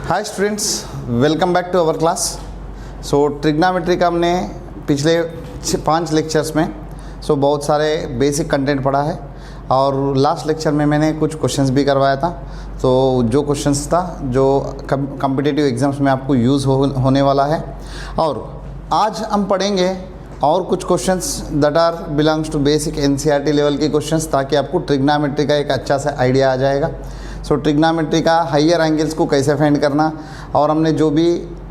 Hi students, welcome back to our class. So trigonometry का हमने पिछले 5 लेक्चर्स में बहुत सारे बेसिक कंटेंट पढ़ा है और लास्ट लेक्चर में मैंने कुछ क्वेश्चंस भी करवाया था। तो जो क्वेश्चंस था जो कॉम्पिटिटिव एग्जाम्स में आपको यूज़ होने वाला है। और आज हम पढ़ेंगे और कुछ questions that are belongs to basic NCERT level के क्वेश्चंस, ताकि आपको ट्रिग्नोमेट्री का एक अच्छा सा आइडिया आ जाएगा। सो ट्रिग्नोमेट्री का हायर एंगल्स को कैसे फाइंड करना, और हमने जो भी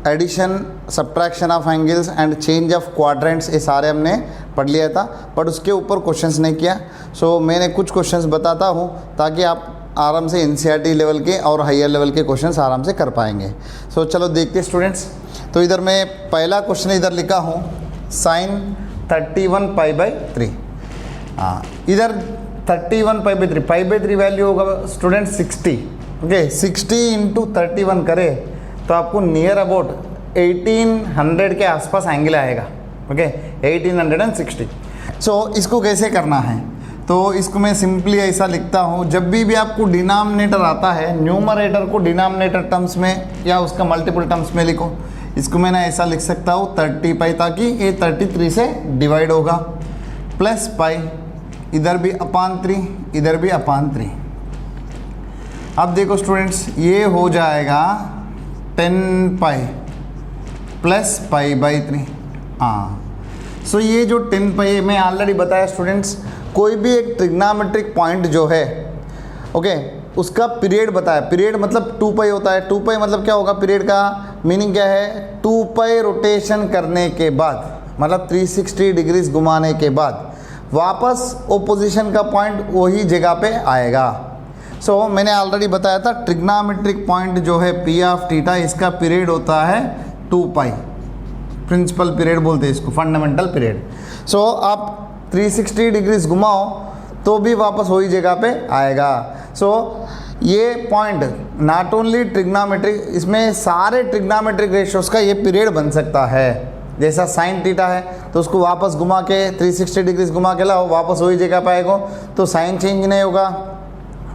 addition subtraction of angles and change of quadrants ये सारे हमने पढ़ लिया था, बट उसके ऊपर क्वेश्चंस नहीं किया। सो मैंने कुछ क्वेश्चंस बताता हूँ ताकि आप आराम से एनसीईआरटी लेवल के और हायर लेवल के क्वेश्चंस आराम से कर पाएंगे। सो चलो देखते स्टूडेंट्स। तो इधर मैं पहला क्वेश्चन इधर लिखा हूँ sin 31π/3। इधर 31π/3 π/3 वैल्यू होगा स्टूडेंट 60। ओके, 60 इंटू 31 करे तो आपको नियर अबाउट 1800 के आसपास एंगल आएगा। ओके, 1860। सो इसको कैसे करना है, तो इसको मैं सिंपली ऐसा लिखता हूँ। जब भी आपको डिनोमिनेटर आता है, न्यूमरेटर को डिनोमिनेटर टर्म्स में या उसका मल्टीपल टर्म्स में लिखो। इसको मैंने ऐसा लिख सकता हूँ 30π, ताकि ये 33 से डिवाइड होगा, प्लस पाई, इधर भी अपान 3, इधर भी अपान 3। अब देखो स्टूडेंट्स, ये हो जाएगा 10π प्लस π/3। सो ये जो 10π मैं ऑलरेडी बताया स्टूडेंट्स, कोई भी एक ट्रिग्नोमेट्रिक पॉइंट जो है, ओके, उसका पीरियड बताया। पीरियड मतलब 2π होता है। 2π मतलब क्या होगा, पीरियड का मीनिंग क्या है, 2π रोटेशन करने के बाद, मतलब 360 डिग्रीज घुमाने के बाद वापस ओपोजिशन का पॉइंट वही जगह पे आएगा। सो मैंने ऑलरेडी बताया था ट्रिग्नोमेट्रिक पॉइंट जो है P ऑफ थीटा, इसका पीरियड होता है 2π। प्रिंसिपल पीरियड बोलते हैं इसको, फंडामेंटल पीरियड। सो आप 360 डिग्रीज घुमाओ तो भी वापस वही जगह पे आएगा। सो ये पॉइंट नॉट ओनली ट्रिग्नोमेट्रिक, इसमें सारे ट्रिग्नोमेट्रिक रेशियोज का ये पीरियड बन सकता है। जैसा साइन थीटा है तो उसको वापस घुमा के 360 डिग्रीज घुमा के लाओ, वापस वही जगह पाएगा, तो साइन चेंज नहीं होगा,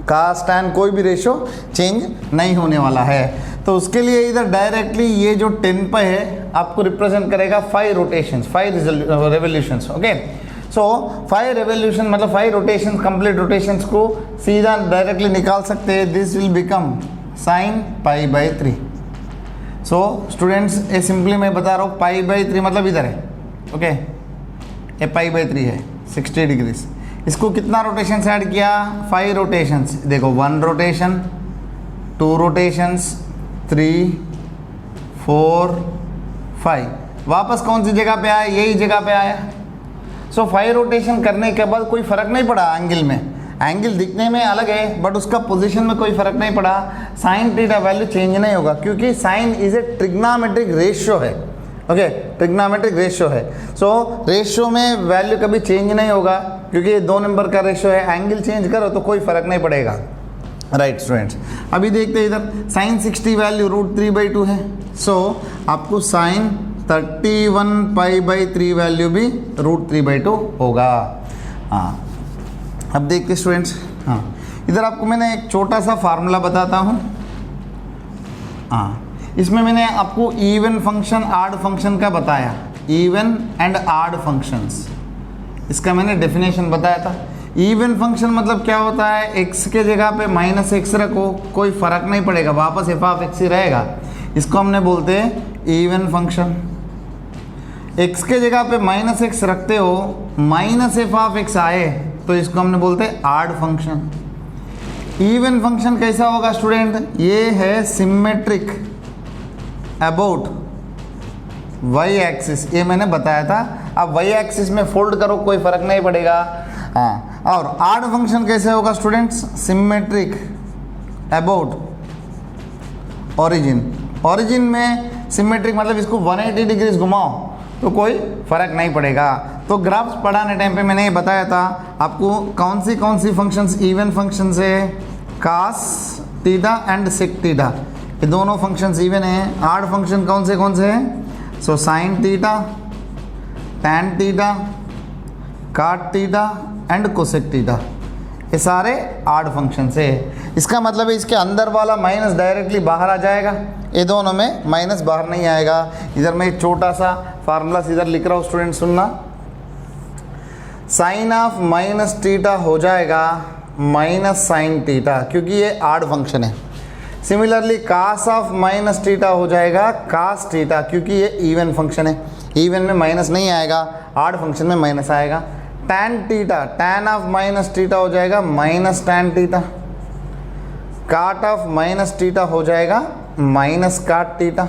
कास टैन कोई भी रेशियो चेंज नहीं होने वाला है। तो उसके लिए इधर डायरेक्टली ये जो 10π है आपको रिप्रेजेंट करेगा 5 रोटेशंस, 5 रेवोल्यूशंस। ओके, सो 5 रेवोल्यूशन मतलब 5 रोटेशन, कंप्लीट रोटेशंस को सीधा डायरेक्टली निकाल सकते हैं। This will become sin π/3। So students, ये सिंपली मैं बता रहा हूँ, π/3 मतलब इधर है। ओके, ये π/3 है 60 डिग्रीज। इसको कितना रोटेशन से ऐड किया, 5 रोटेशंस। देखो 1 रोटेशन, 2 रोटेशंस, 3, 4, 5। वापस कौन सी जगह पे आया, यही जगह पे आया। सो 5 रोटेशन करने के बाद कोई फ़र्क नहीं पड़ा एंगल में। एंगल दिखने में अलग है बट उसका पोजीशन में कोई फ़र्क नहीं पड़ा। साइन थीटा वैल्यू चेंज नहीं होगा, क्योंकि sine is a trigonometric ratio है। ओके, ट्रिग्नोमेट्रिक रेशियो है। सो रेशियो में वैल्यू कभी चेंज नहीं होगा, क्योंकि ये 2 नंबर का रेशियो है। एंगल चेंज करो तो कोई फ़र्क नहीं पड़ेगा। राइट स्टूडेंट्स, अभी देखते हैं इधर साइन 60 वैल्यू √3/2 है। सो आपको साइन 31π/3 वैल्यू भी √3/2 होगा। अब देखते स्टूडेंट्स, इधर आपको मैंने एक छोटा सा फार्मूला बताता हूँ। इसमें मैंने आपको इवन फंक्शन आड फंक्शन का बताया, इवन एंड आड फंक्शंस, इसका मैंने डेफिनेशन बताया था। इवन फंक्शन मतलब क्या होता है, x के जगह पे -x रखो, कोई फ़र्क नहीं पड़ेगा, वापस f(x) ही रहेगा। इसको हमने बोलते हैं इवन फंक्शन। x के जगह पे -x रखते हो, -f(x) आए तो इसको हमने बोलते हैं आड फंक्शन। इवन फंक्शन कैसा होगा स्टूडेंट, ये है सिमेट्रिक अबाउट y एक्सिस, ये मैंने बताया था। अब y एक्सिस में फोल्ड करो कोई फर्क नहीं पड़ेगा। और आड फंक्शन कैसे होगा students, symmetric about origin. Origin में सिमेट्रिक मतलब इसको 180 डिग्रीज घुमाओ तो कोई फ़र्क नहीं पड़ेगा। तो ग्राफ्स पढ़ाने टाइम पे मैंने ये बताया था आपको कौन सी फंक्शंस इवन फंक्शंस है, cos theta and sec theta, ये दोनों फंक्शंस इवन हैं। आड फंक्शन कौन से हैं, so sine theta, tan theta, काट थीटा एंड कोसेक थीटा, ये सारे आड फंक्शन से है। इसका मतलब है इसके अंदर वाला माइनस डायरेक्टली बाहर आ जाएगा, ये दोनों में माइनस बाहर नहीं आएगा। इधर मैं छोटा सा फार्मूला इधर लिख रहा हूँ स्टूडेंट, सुनना। साइन ऑफ माइनस थीटा हो जाएगा माइनस साइन थीटा, क्योंकि ये आड फंक्शन है। Similarly cos of minus theta हो जाएगा कास थीटा, क्योंकि ये इवन फंक्शन है। इवन में माइनस नहीं आएगा, आड फंक्शन में माइनस आएगा। Tan theta, tan of minus theta हो जाएगा minus tan theta. Cot of minus theta हो जाएगा माइनस काट थीटा।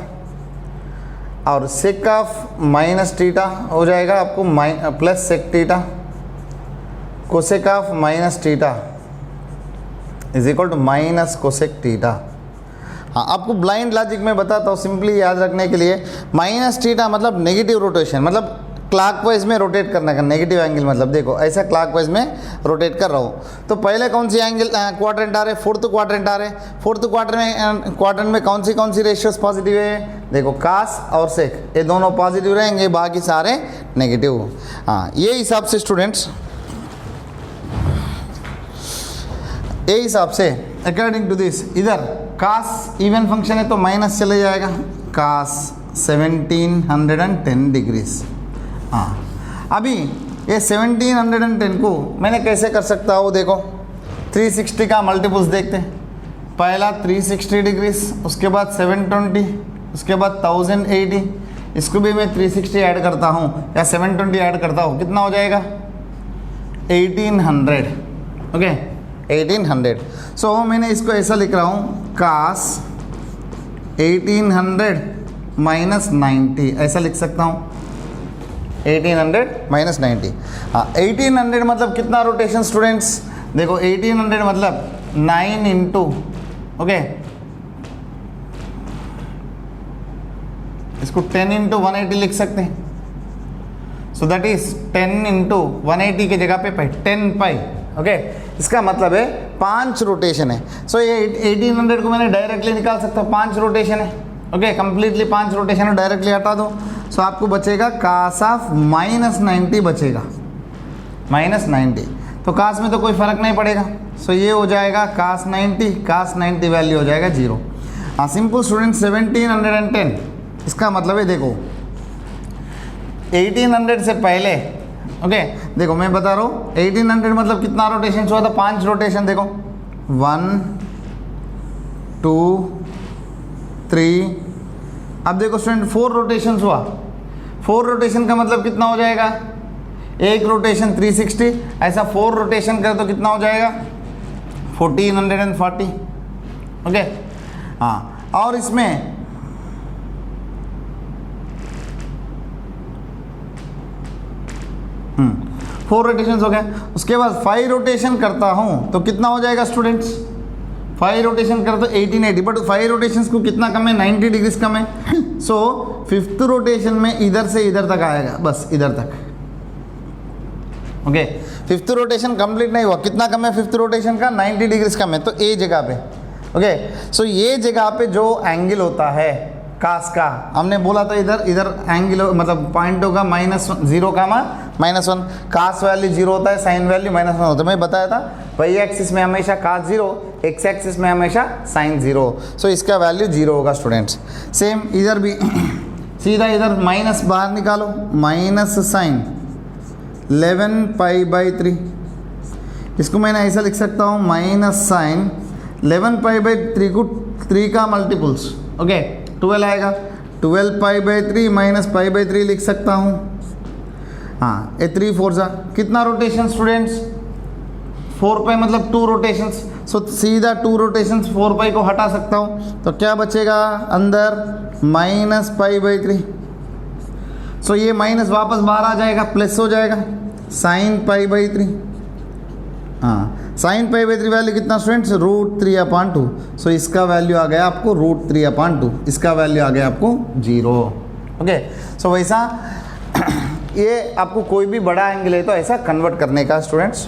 और सेक ऑफ माइनस थीटा हो जाएगा आपको plus sec theta. Cosec of minus theta is equal to minus cosec theta. हाँ, आपको ब्लाइंड लॉजिक में बताता हूँ सिंपली याद रखने के लिए। माइनस थीटा मतलब नेगेटिव रोटेशन, मतलब क्लॉकवाइज में रोटेट करने का। नेगेटिव एंगल मतलब देखो ऐसा क्लॉकवाइज में रोटेट कर रहा हूँ, तो पहले कौन सी एंगल क्वाड्रेंट आ रहे, फोर्थ क्वाड्रेंट आ रहे। फोर्थ क्वाड्रेंट में कौन सी रेशियोज पॉजिटिव है, देखो कास और सेक, ये दोनों पॉजिटिव रहेंगे, बाकी सारे नेगेटिव। हाँ, ये हिसाब से स्टूडेंट्स, ये हिसाब से अकॉर्डिंग टू दिस, इधर कास इवन फंक्शन है तो माइनस चले जाएगा, कास 1710 डिग्रीज। हाँ, अभी ये 1710 को मैंने कैसे कर सकता हूँ, देखो 360 का मल्टीपल्स देखते हैं। पहला 360 डिग्रीज, उसके बाद 720, उसके बाद 1080, इसको भी मैं 360 ऐड करता हूँ या 720 ऐड करता हूँ, कितना हो जाएगा 1800। ओके 1800। सो मैंने इसको ऐसा लिख रहा हूँ, कास 1800 माइनस 90, ऐसा लिख सकता हूँ 1800 माइनस 90। हाँ, 1800 मतलब कितना रोटेशन स्टूडेंट्स, देखो 1800 मतलब 9 इंटू, ओके इसको 10 इंटू 180 लिख सकते हैं। सो दैट इज 10 इंटू 180 की जगह पे 10 पाई। ओके, इसका मतलब है 5 रोटेशन है। सो ये 1800 को मैंने डायरेक्टली निकाल सकता हूँ, 5 रोटेशन है। ओके, कंप्लीटली 5 रोटेशन है, डायरेक्टली हटा दो। सो आपको बचेगा कास ऑफ माइनस 90 बचेगा, माइनस 90। तो कास में तो कोई फर्क नहीं पड़ेगा, सो ये हो जाएगा कास 90, कास 90 वैल्यू हो जाएगा 0। हाँ, सिंपल स्टूडेंट 1710, इसका मतलब है देखो 1800 से पहले, ओके देखो मैं बता रहा हूँ 1800 मतलब कितना रोटेशन हुआ था, 5 रोटेशन। देखो 1 2 3, अब देखो स्टूडेंट 4 रोटेशन हुआ। 4 रोटेशन का मतलब कितना हो जाएगा, एक रोटेशन 360, ऐसा 4 रोटेशन करे तो कितना हो जाएगा 1440। ओके हाँ, और इसमें 4 रोटेशन हो गए। उसके बाद 5 रोटेशन करता हूँ तो कितना हो जाएगा स्टूडेंट्स, 5 रोटेशन कर तो 1880, बट 5 रोटेशंस को कितना कम है, 90 डिग्रीज कम है। सो 5th रोटेशन में इधर से इधर तक आएगा, बस इधर तक। ओके, 5th रोटेशन कंप्लीट नहीं हुआ, कितना कम है 5th रोटेशन का, 90 डिग्रीज कम है, तो ए जगह पे। ओके, सो ये जगह पे जो एंगल होता है कास का, हमने बोला था इधर एंगल मतलब पॉइंट होगा -0 का -1। कास वैल्यू 0 होता है, साइन वैल्यू -1 होता है। मैं बताया था वाई एक्सिस में हमेशा कास 0, एक्स एक्सिस में हमेशा साइन 0। सो इसका वैल्यू 0 होगा स्टूडेंट्स। सेम इधर भी सीधा इधर माइनस बाहर निकालो, माइनस साइन 11 π/3, इसको मैंने ऐसा लिख सकता हूँ माइनस साइन 11 π/3 को 3 का मल्टीपल्स, ओके 12 आएगा, 12 π/3 माइनस π/3 लिख सकता हूँ। हाँ, ये 3 4 जा कितना रोटेशन स्टूडेंट्स, 4 पाई मतलब 2 रोटेशंस। सो सीधा 2 रोटेशंस 4 पाई को हटा सकता हूँ, तो क्या बचेगा अंदर -π/3। सो ये माइनस वापस बाहर आ जाएगा, प्लस हो जाएगा साइन π/3। हाँ, साइन π/3 वैल्यू कितना स्टूडेंट्स, √3/2। सो इसका वैल्यू आ गया आपको √3/2, इसका वैल्यू आ गया आपको 0। ओके, सो वैसा ये आपको कोई भी बड़ा एंगल है तो ऐसा कन्वर्ट करने का स्टूडेंट्स,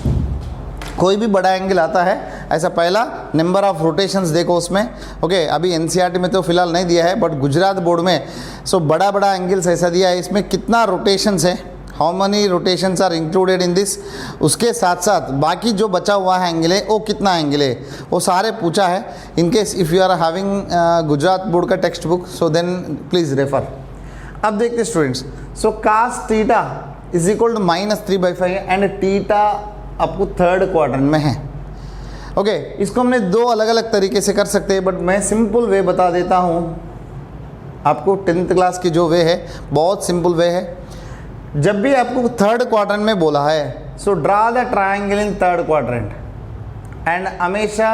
कोई भी बड़ा एंगल आता है ऐसा पहला नंबर ऑफ रोटेशंस देखो उसमें। ओके, अभी एनसीईआरटी में तो फिलहाल नहीं दिया है, बट गुजरात बोर्ड में सो बड़ा एंगल्स ऐसा दिया है, इसमें कितना रोटेशंस है how many rotations are included in this, उसके साथ साथ बाकी जो बचा हुआ है एंगल है वो कितना एंगल है वो सारे पूछा है. In case if you are having Gujarat board का textbook so then please refer. अब देखते students, so cos theta is equal to -3/5 and theta आपको थर्ड क्वाड्रेंट में है. ओके इसको हमने दो अलग अलग तरीके से कर सकते हैं, बट मैं सिंपल वे बता देता हूँ आपको. 10th क्लास की जो वे है बहुत सिंपल वे है. जब भी आपको थर्ड क्वाड्रेंट में बोला है so draw the triangle in third quadrant and हमेशा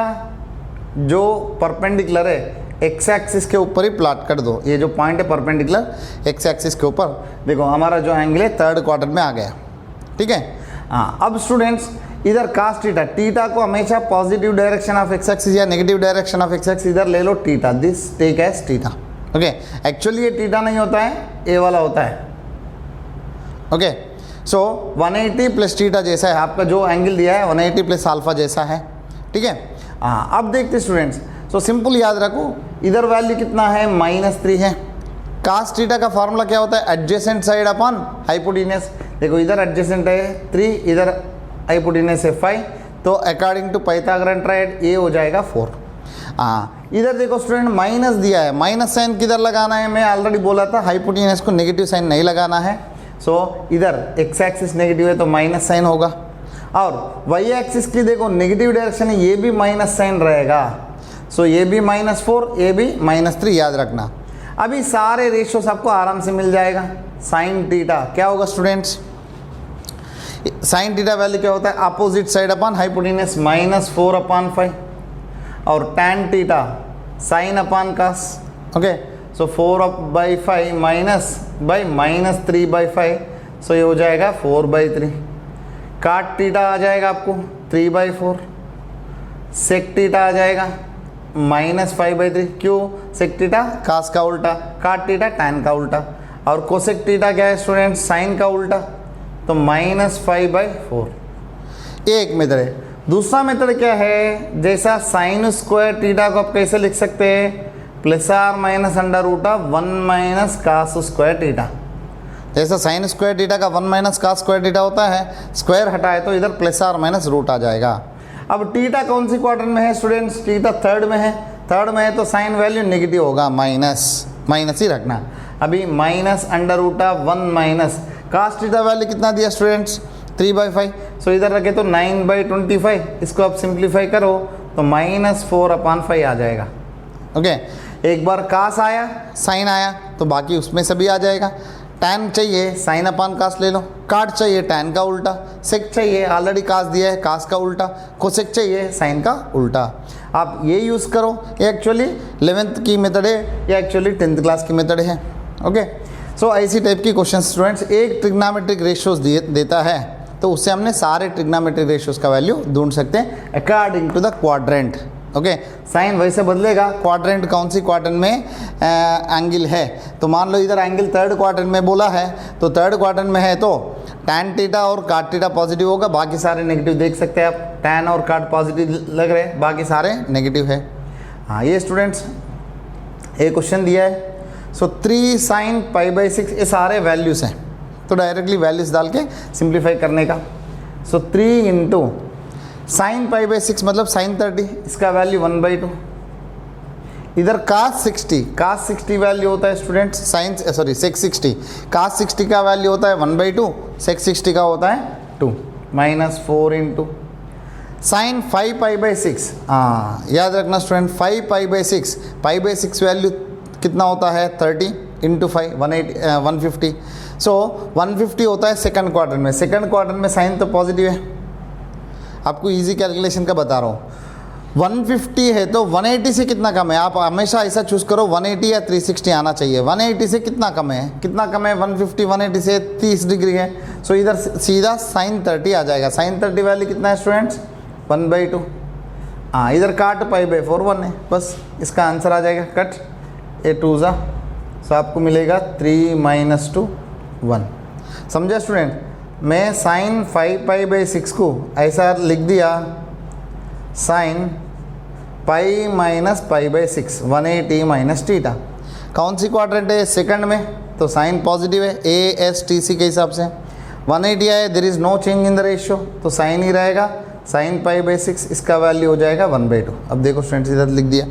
जो परपेंडिकुलर है एक्स एक्सिस के ऊपर ही प्लॉट कर दो. ये जो पॉइंट है परपेंडिकुलर एक्स एक्सिस के ऊपर, देखो हमारा जो एंगल है थर्ड क्वाड्रेंट में आ गया. ठीक है. हाँ अब स्टूडेंट्स इधर कास थीटा, थीटा को हमेशा positive direction of x axis या negative direction of x axis इधर ले लो theta, this take as theta. Okay actually ये थीटा नहीं होता है, ए वाला होता है. ओके सो 180 प्लस थीटा जैसा है आपका जो एंगल दिया है 180 प्लस अल्फा जैसा है. ठीक है. हाँ अब देखते स्टूडेंट्स, सो सिंपल याद रखो इधर वैल्यू कितना है -3 है. कास थीटा का फॉर्मूला क्या होता है, एडजेसेंट साइड अपॉन हाइपोटेन्यूस. देखो इधर एडजेसेंट है 3, इधर हाइपोटेन्यूस है 5, तो अकॉर्डिंग टू पाइथागोरन ट्रायड ये हो जाएगा 4. हाँ इधर देखो स्टूडेंट माइनस दिया है, माइनस साइन किधर लगाना है, मैं ऑलरेडी बोला था हाइपोटेन्यूस को नेगेटिव साइन नहीं लगाना है. सो इधर एक्स एक्सिस नेगेटिव है तो माइनस साइन होगा, और वाई एक्सिस की देखो नेगेटिव डायरेक्शन है ये भी माइनस साइन रहेगा. सो ये भी -4, ये भी -3 याद रखना. अभी सारे रेशियोस आपको आराम से मिल जाएगा. साइन थीटा क्या होगा स्टूडेंट्स, साइन थीटा वैल्यू क्या होता है, अपोजिट साइड अपॉन हाइपोटेन्यूस -4/5, और टैन थीटा साइन अपॉन कास. ओके सो 4/5 -3/5, सो ये हो जाएगा 4/3. काट थीटा आ जाएगा आपको 3/4, सेक थीटा आ जाएगा -5/3. क्यों, सेक थीटा कास का उल्टा, काट थीटा टैन का उल्टा, और कोसेक थीटा क्या है स्टूडेंट, साइन का उल्टा, तो -5/4. ये एक मेथड है. दूसरा मेथड क्या है, जैसा साइन स्क्वायर थीटा को आप कैसे लिख सकते हैं, ±1 कास स्क्वायर थीटा. जैसा साइन स्क्वायर थीटा का 1 कास स्क्वायर थीटा होता है, स्क्वायर हटाए तो इधर ±रूट आ जाएगा. अब थीटा कौन सी क्वाड्रेंट में है स्टूडेंट्स, थीटा थर्ड में है. थर्ड में है तो साइन वैल्यू नेगेटिव होगा, माइनस ही रखना. अभी -√1 कास थीटा वैल्यू कितना दिया स्टूडेंट्स, 3/5. सो इधर रखे तो 9/25. इसको आप सिंप्लीफाई करो तो -4/5 आ जाएगा. ओके एक बार कास आया साइन आया तो बाकी उसमें सभी आ जाएगा. टैन चाहिए साइन अपॉन कास ले लो, काट चाहिए टैन का उल्टा, सेक चाहिए ऑलरेडी कास दिया है कास का उल्टा, कोसेक चाहिए साइन का उल्टा. आप ये यूज़ करो. ये एक्चुअली 11th की मेथड है, ये एक्चुअली 10th क्लास की मेथड है. ओके सो ऐसी टाइप की क्वेश्चन स्टूडेंट्स एक ट्रिग्नोमेट्रिक रेशियोज देता है तो उससे हमने सारे ट्रिग्नोमेट्रिक रेशियोज का वैल्यू ढूंढ सकते हैं according to the quadrant. Okay sine वैसे बदलेगा, क्वाड्रेंट कौन सी क्वाड्रेंट में एंगल है. तो मान लो इधर एंगल थर्ड क्वाड्रेंट में बोला है, तो थर्ड क्वाड्रेंट में है तो टैन थीटा और काट थीटा पॉजिटिव होगा, बाकी सारे नेगेटिव. देख सकते हैं आप टैन और काट पॉजिटिव लग रहे हैं, बाकी सारे नेगेटिव है. हाँ ये स्टूडेंट्स एक क्वेश्चन दिया है. सो 3 sin π/6 ये सारे वैल्यूज़ हैं, तो डायरेक्टली वैल्यूज़ डाल के सिंप्लीफाई करने का. सो 3 × sin π/6 मतलब sin 30, इसका वैल्यू 1/2. इधर cos 60 वैल्यू होता है स्टूडेंट्स साइन sec 60, cos 60 का वैल्यू होता है 1/2, sec 60 का होता है 2, -4 × sin 5π/6. हाँ याद रखना स्टूडेंट 5π/6 वैल्यू कितना होता है 30 × 5 150. सो 150 होता है सेकंड क्वार्टर में. सेकंड क्वार्टर में साइन तो पॉजिटिव है, आपको इजी कैलकुलेशन का बता रहा हूँ. 150 है तो 180 से कितना कम है, आप हमेशा ऐसा चूज़ करो 180 या 360 आना चाहिए. 180 से कितना कम है, 150 180 से 30 डिग्री है. सो इधर सीधा sin 30 आ जाएगा. sin 30 वैल्यू कितना है स्टूडेंट्स 1/2. हाँ इधर काट π/4 1 है, बस इसका आंसर आ जाएगा. कट ए 2 ज़ा, सो आपको मिलेगा 3 - 2 1. समझा स्टूडेंट. मैं sin 5π/6 को ऐसा लिख दिया sin π - π/6 180 - थीटा. कौन सी क्वाड्रेंट है, सेकंड में, तो साइन पॉजिटिव है ASTC के हिसाब से. 180 आया, there is no change in the ratio, तो साइन ही रहेगा, साइन पाई बाई 6, इसका वैल्यू हो जाएगा 1/2। अब देखो स्टूडेंट्स इधर लिख दिया।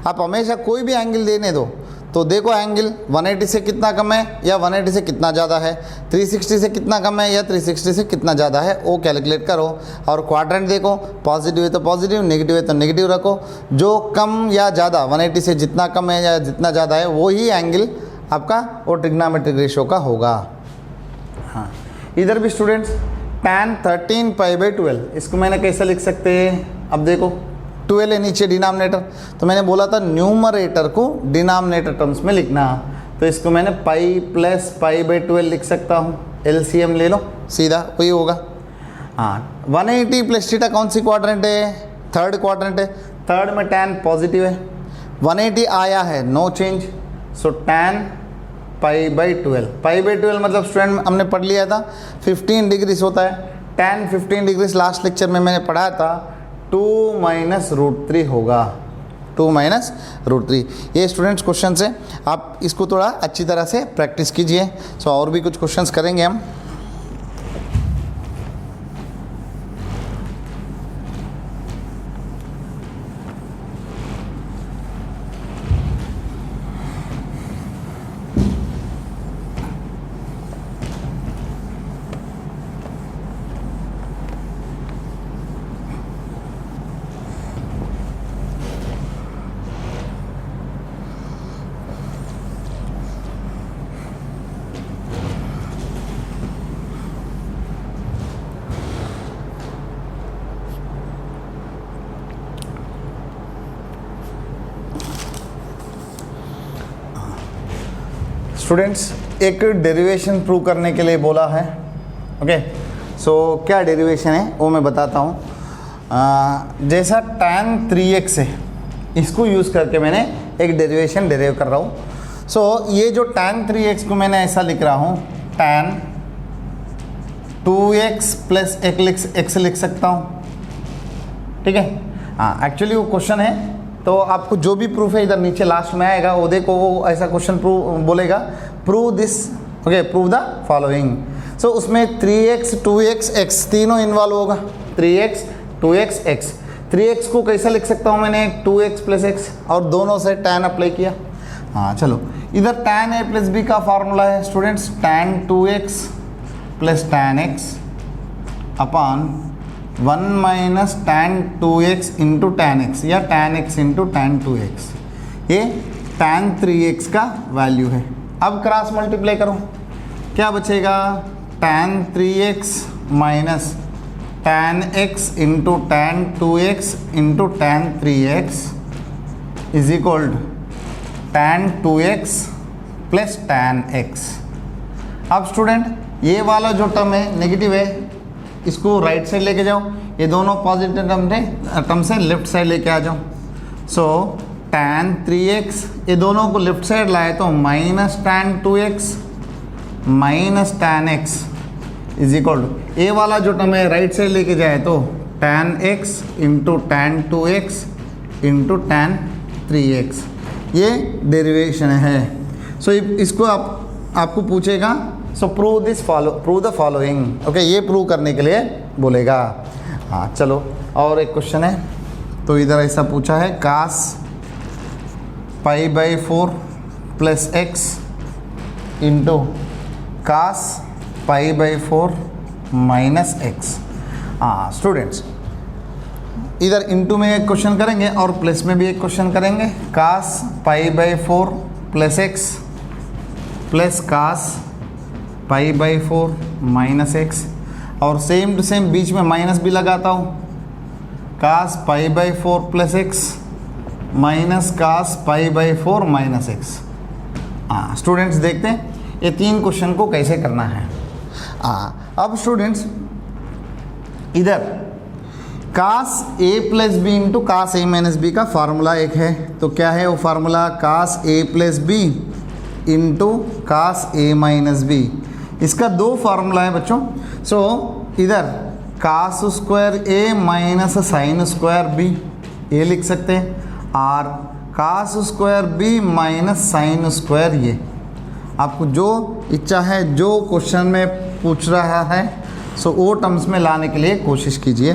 आप हमेशा कोई भी एंगल देने दो तो देखो एंगल 180 से कितना कम है या 180 से कितना ज़्यादा है, 360 से कितना कम है या 360 से कितना ज़्यादा है, वो कैलकुलेट करो। और क्वाड्रेंट देखो, पॉजिटिव है तो पॉजिटिव, नेगेटिव है तो नेगेटिव रखो। जो कम या ज़्यादा 180 से जितना कम है या जितना ज़्यादा है वही एंगल आपका वो ट्रिग्नोमेट्रिक रेशियो का होगा। हाँ, इधर भी स्टूडेंट्स tan 13π/12, इसको मैंने कैसे लिख सकते हैं? अब देखो 12 है नीचे डिनोमिनेटर, तो मैंने बोला था न्यूमरेटर को डिनोमिनेटर टर्म्स में लिखना, तो इसको मैंने पाई प्लस π/12 लिख सकता हूँ। एलसीएम ले लो, सीधा वही होगा। हाँ, 180 प्लस थीटा कौन सी क्वाड्रेंट है? थर्ड क्वाड्रेंट है, थर्ड में tan पॉजिटिव है, 180 आया है, नो चेंज, सो tan π/12, π/12 मतलब स्टूडेंट हमने पढ़ लिया था 15 डिग्रीज होता है, tan 15 डिग्रीज लास्ट लेक्चर में मैंने पढ़ाया था, 2 - √3 होगा, 2 - √3। ये स्टूडेंट्स क्वेश्चन है, आप इसको थोड़ा अच्छी तरह से प्रैक्टिस कीजिए। सो और भी कुछ क्वेश्चंस करेंगे हम। स्टूडेंट्स एक डेरिवेशन प्रूव करने के लिए बोला है। ओके, सो क्या डेरिवेशन है वो मैं बताता हूँ। जैसा tan 3x है, इसको यूज़ करके मैंने एक डेरिवेशन डेरिव कर रहा हूँ। सो ये जो tan 3x को मैंने ऐसा लिख रहा हूँ, tan 2x प्लस x लिख सकता हूँ, ठीक है। हाँ, एक्चुअली वो क्वेश्चन है, तो आपको जो भी प्रूफ है इधर नीचे लास्ट में आएगा, वो देखो वो ऐसा क्वेश्चन प्रूव बोलेगा, prove this, okay, prove the following. So उसमें 3x 2x x तीनों इन्वॉल्व होगा, 3x 2x x। 3x को कैसा लिख सकता हूँ मैंने? 2x प्लस x, और दोनों से tan अप्लाई किया। हाँ चलो, इधर tan a प्लस b का फार्मूला है students, tan 2x plus tan x upon 1 - tan 2x into tan x या tan x into tan 2x, ये tan 3x का वैल्यू है। अब क्रॉस मल्टीप्लाई करो, क्या बचेगा? tan 3x minus tan x into tan 2x into tan 3x is equal to tan 2x plus tan x। अब student ये वाला जो टर्म है नेगेटिव है, इसको राइट साइड लेके जाओ, ये दोनों पॉजिटिव टर्म से लेफ्ट साइड लेके आ जाओ। सो tan 3x, ये दोनों को लेफ्ट साइड लाए तो minus tan 2x minus tan x is equal to, ये वाला जो टर्म है राइट साइड लेके जाए तो tan x into tan 2x into tan 3x, ये डेरिवेशन है। सो इसको आपको पूछेगा, सो प्रूव द फॉलोइंग। ओके, ये प्रूव करने के लिए बोलेगा। हाँ चलो, और एक क्वेश्चन है, तो इधर ऐसा पूछा है, cos π/4 plus x into cos π/4 minus x। हाँ स्टूडेंट्स, इधर इंटू में एक क्वेश्चन करेंगे और प्लस में भी एक क्वेश्चन करेंगे। cos π/4 plus x plus cos π/4 minus x, और सेम टू सेम बीच में माइनस भी लगाता हूँ, cos π/4 plus x minus cos π/4 minus x। हाँ स्टूडेंट्स, देखते हैं ये तीन क्वेश्चन को कैसे करना है। अब स्टूडेंट्स इधर cos a plus B into cos a minus B का फार्मूला एक है, तो क्या है वो formula? cos a plus B into cos a minus B. इसका दो फार्मूला है बच्चों। सो इधर cos square a minus sine square b, ये लिख सकते हैं, और cos square b minus sine square, ये आपको जो इच्छा है, जो क्वेश्चन में पूछ रहा है, सो वो टर्म्स में लाने के लिए कोशिश कीजिए।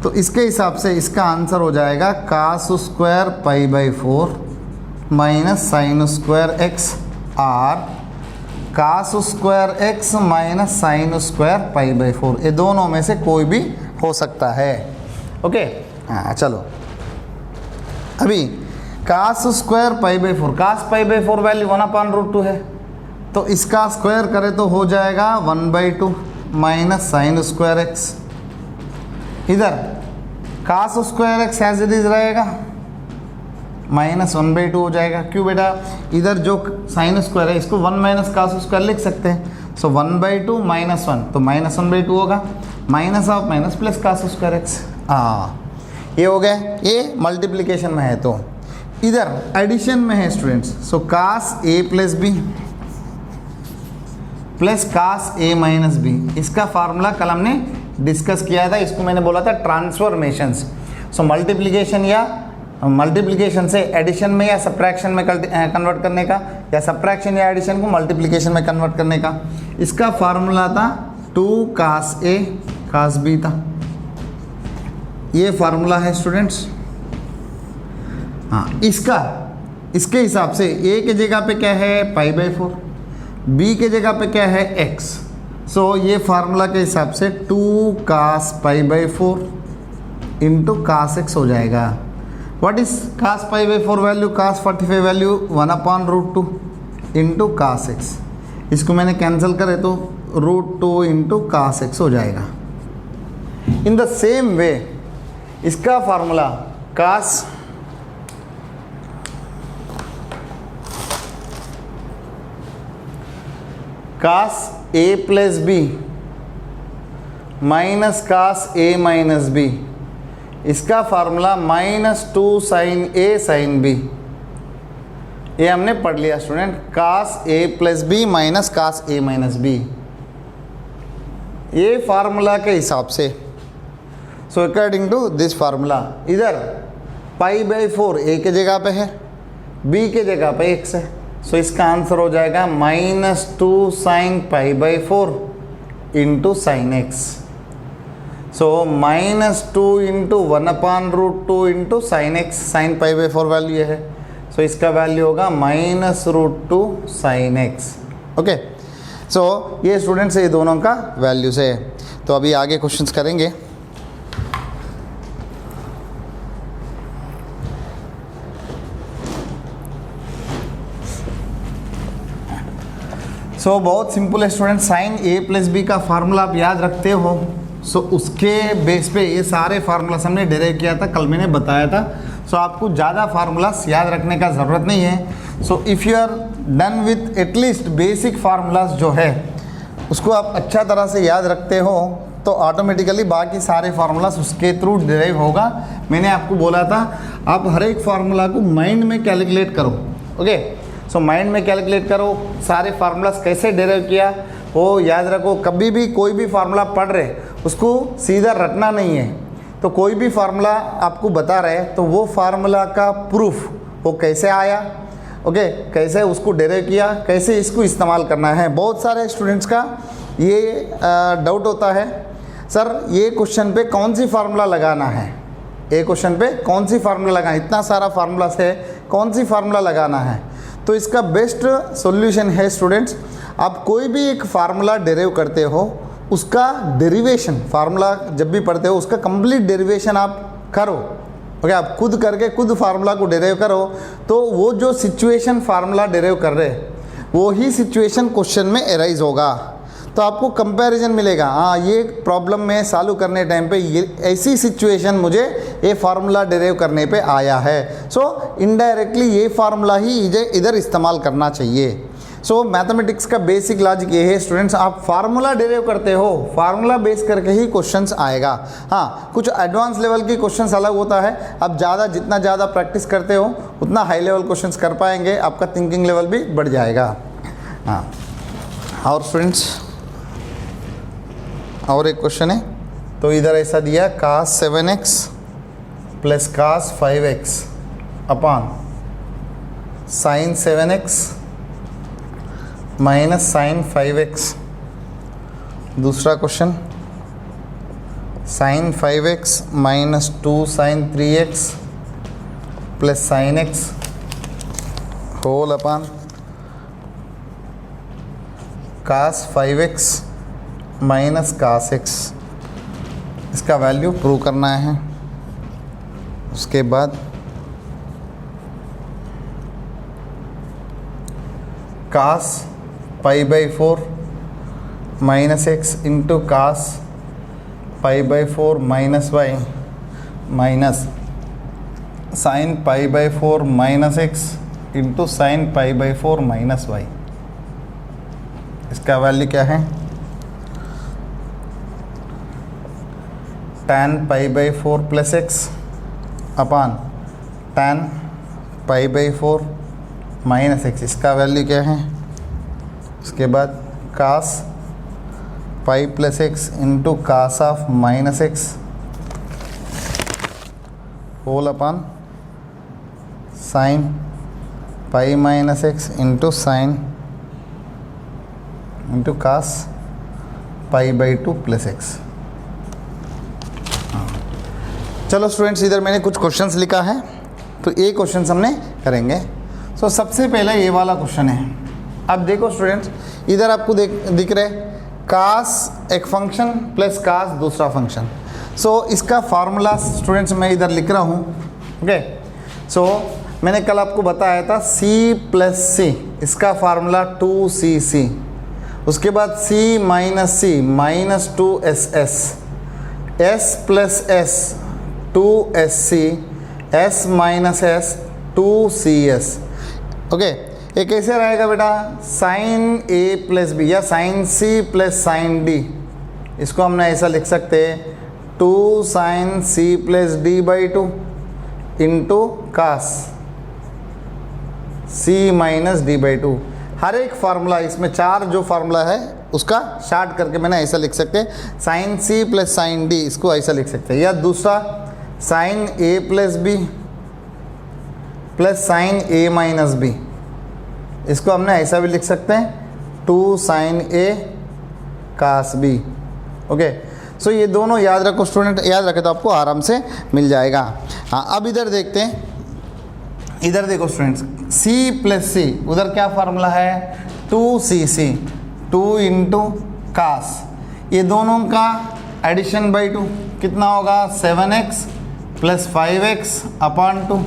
तो इसके हिसाब से इसका आंसर हो जाएगा cos square pi by 4 minus sine square x or cos square x minus sine square pi by 4। ये दोनों में से कोई भी हो सकता है। ओके, हाँ चलो, अभी cos square pi by 4, cos pi by 4 value 1/√2 है, तो इसका स्क्वायर करें तो हो जाएगा 1/2 माइनस साइन स्क्वायर एक्स। इधर cos square x as it is रहेगा, माइनस 1/2 हो जाएगा। क्यों बेटा, इधर जो साइन स्क्वायर है इसको 1 माइनस cos स्क्वायर लिख सकते हैं। सो 1/2 माइनस 1 तो माइनस 1/2 होगा, minus of minus plus cos square x. ये हो गया, ये मल्टीप्लिकेशन में है। तो इधर एडिशन में है students, so cos a plus B plus cos a minus B, इसका फार्मूला कल हमने डिस्कस किया था, इसको मैंने बोला था ट्रांसफॉर्मेशंस। सो मल्टीप्लिकेशन से एडिशन में या सब्ट्रैक्शन में कन्वर्ट करने का, या सब्ट्रैक्शन या एडिशन को मल्टीप्लिकेशन में कन्वर्ट करने का। इसका फार्मूला था 2 cos a cos b था, ये फार्मूला है स्टूडेंट्स। हाँ, इसके हिसाब से a के जगह पे क्या है पाई बाई 4, b के जगह पे क्या है x। सो ये फार्मूला के हिसाब से 2 cos pi by 4 into cos x हो जाएगा। What is cos pi by 4 value, cos 45 value 1/√2 into cos x। इसको मैंने कैंसिल करे तो √2 इंटू cos x हो जाएगा। इन द सेम वे इसका formula cos a plus b minus cos a minus B, इसका formula -2 sin a sin b। ये हमने पढ़ लिया student, cos a plus b minus cos a minus b, ये formula के हिसाब से। So according to this formula इधर पाई बाई 4 a के जगह पे है, b के जगह पे x है। सो इसका आंसर हो जाएगा -2 sin pi by 4 into sine x. So -2 into 1/√2 into sine x, sign pi by 4 value है। सो इसका वैल्यू होगा -√2 साइन एक्स। ओके, सो ये स्टूडेंट्स ये दोनों का वैल्यूज है। तो अभी आगे क्वेश्चंस करेंगे। सो बहुत सिंपल है student, sine a plus B का फार्मूला आप याद रखते हो। सो उसके बेस पे ये सारे फार्मूलास हमने डेराइव किया था, कल मैंने बताया था। सो आपको ज़्यादा फार्मूलास याद रखने का ज़रूरत नहीं है। So if you are done with at least basic formulas जो है उसको आप अच्छा तरह से याद रखते हो तो ऑटोमेटिकली बाकी सारे फार्मूलास उसके थ्रू डेराइव होगा। मैंने आपको बोला था आप हर एक फार्मूला को माइंड में कैलकुलेट करो। ओके, सो माइंड में कैलकुलेट करो, सारे फार्मूलास कैसे डेराइव किया वो याद रखो। कभी भी कोई भी फार्मूला पढ़ रहे उसको सीधा रटना नहीं है। तो कोई भी फार्मूला आपको बता रहे तो वो फार्मूला का प्रूफ वो कैसे आया, ओके, कैसे उसको डेराइव किया, कैसे इसको इस्तेमाल करना है। बहुत सारे स्टूडेंट्स का ये डाउट होता है, सर ये क्वेश्चन पे कौन सी फार्मूला लगाना है, ये क्वेश्चन पे कौन सी फार्मूला लगाना है, इतना सारा फार्मूला है कौन सी फार्मूला लगाना है। तो इसका बेस्ट सॉल्यूशन है स्टूडेंट्स, आप कोई भी एक फार्मूला डेराइव करते हो उसका डेरिवेशन, फार्मूला जब भी पढ़ते हो उसका कंप्लीट डेरिवेशन आप करो। ओके, आप खुद करके खुद फार्मूला को डेराइव करो तो वो जो सिचुएशन फार्मूला डेराइव कर रहे वो ही सिचुएशन क्वेश्चन में एराइज होगा। तो आपको कंपैरिजन मिलेगा, हाँ ये प्रॉब्लम में सॉल्व करने टाइम पे ये ऐसी सिचुएशन मुझे ये फार्मूला डेराइव करने पे आया है। सो इनडायरेक्टली ये फार्मूला ही इधर इस्तेमाल करना चाहिए। सो मैथमेटिक्स का बेसिक लॉजिक ये है स्टूडेंट्स, आप फार्मूला डेराइव करते हो फार्मूला बेस करके ही क्वेश्चंस आएगा। हाँ, कुछ एडवांस लेवल की क्वेश्चंस अलग होता है, आप जितना ज़्यादा प्रैक्टिस करते हो उतना हाई लेवल क्वेश्चंस कर पाएंगे, आपका थिंकिंग लेवल भी बढ़ जाएगा। हाँ, और स्टूडेंट्स और एक क्वेश्चन है, तो इधर ऐसा दिया cos 7x plus cos 5x upon sin 7x minus sin 5x दूसरा question, sine 5x minus 2 sine 3x plus sine x whole upon cos 5x minus cos x, इसका वैल्यू प्रूव करना है। उसके बाद cos pi by 4 minus x into cos pi by 4 minus y minus sine pi by 4 minus x into sine pi by 4 minus y, इसका value क्या है? tan pi by 4 plus x upon tan pi by 4 minus x, इसका value क्या है? उसके बाद cos pi plus x into cos of minus x whole upon sine pi minus x into sine into cos pi by 2 plus x. चलो students, इधर मैंने कुछ questions लिखा है, तो ये क्वेश्चंस हमने करेंगे। सो सबसे पहले ये वाला क्वेश्चन है। अब देखो स्टूडेंट्स, इधर आपको दिख रहे कास एक फंक्शन प्लस कास दूसरा फंक्शन। सो इसका फार्मूला स्टूडेंट्स मैं इधर लिख रहा हूँ। ओके, सो मैंने कल आपको बताया था c प्लस सी, इसका फार्मूला 2cc, उसके बाद c माइनस सी minus 2ss, s plus s 2sc, s minus s 2cs। Okay, ये कैसे रहेगा बेटा? साइन a प्लस बी या sine c plus sine d, इसको हमने ऐसा लिख सकते हैं 2 sine c plus d by 2 into cos c minus d by 2। हर एक फार्मूला, इसमें 4 जो फार्मूला है उसका शार्ट करके मैंने ऐसा लिख सकते हैं sine c plus sine d, इसको ऐसा लिख सकते हैं। या दूसरा साइन a plus B plus sine a minus B, इसको हमने ऐसा भी लिख सकते हैं 2 sine a cos b। Okay, so ये दोनों याद रखो स्टूडेंट, याद रखे तो आपको आराम से मिल जाएगा। हाँ, अब इधर देखते हैं, इधर देखो स्टूडेंट्स, c प्लस सी, उधर क्या फार्मूला है? 2cc, 2 इंटू कास, ये दोनों का एडिशन बाई 2 कितना होगा? 7x plus 5x upon 2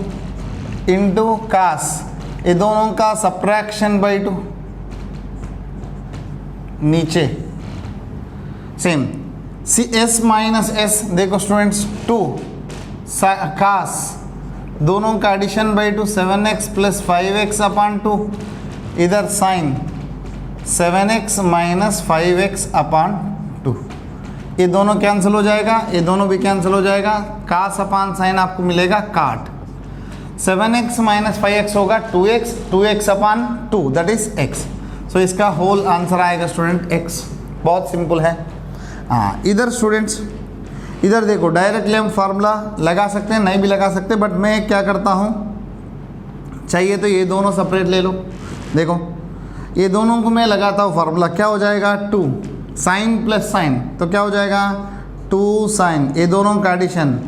into कास, ये दोनों का सब्ट्रैक्शन बाई 2 नीचे same C S minus S. देखो स्टूडेंट्स 2 कास, दोनों का addition by 2 7x plus 5x upon 2, इधर sign 7x minus 5x upon 2, ये दोनों कैंसिल हो जाएगा, ये दोनों भी कैंसिल हो जाएगा। कास अपॉन साइन आपको मिलेगा काट, 7x माइनस 5x होगा 2x, 2x upon 2 that is x। सो इसका होल आंसर आएगा स्टूडेंट x। बहुत सिंपल है। हाँ, इधर स्टूडेंट्स, इधर देखो डायरेक्टली हम फार्मूला लगा सकते हैं, नहीं भी लगा सकते, बट मैं क्या करता हूँ, चाहिए तो ये दोनों सेपरेट ले लो। देखो ये दोनों को मैं लगाता हूँ फार्मूला, क्या हो जाएगा? 2 साइन प्लस साइन, तो क्या हो जाएगा? 2 साइन, ये दोनों का addition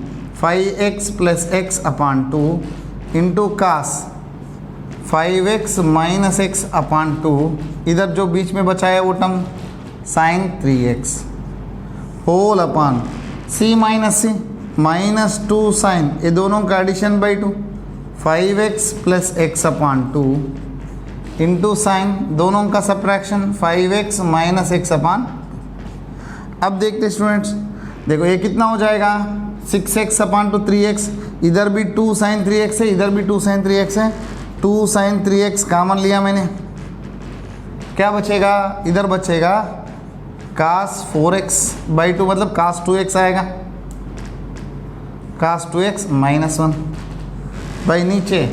5x plus x upon 2 into cos 5x minus x upon 2, इधर जो बीच में बचा है वो term sine 3x whole upon c minus सी माइनस 2 साइन, ये दोनों का addition by 2 5x plus x upon 2 into sine, दोनों का subtraction 5x minus x upon. अब देखते स्टूडेंट्स, देखो ये कितना हो जाएगा? 6x अपॉन 2 3x, इधर भी 2 साइन 3x है, इधर भी 2 साइन 3x है, 2 साइन 3x कॉमन लिया मैंने, क्या बचेगा? इधर बचेगा कास 4x बाई 2, मतलब कास 2x आएगा, कास 2x माइनस 1 बाई नीचे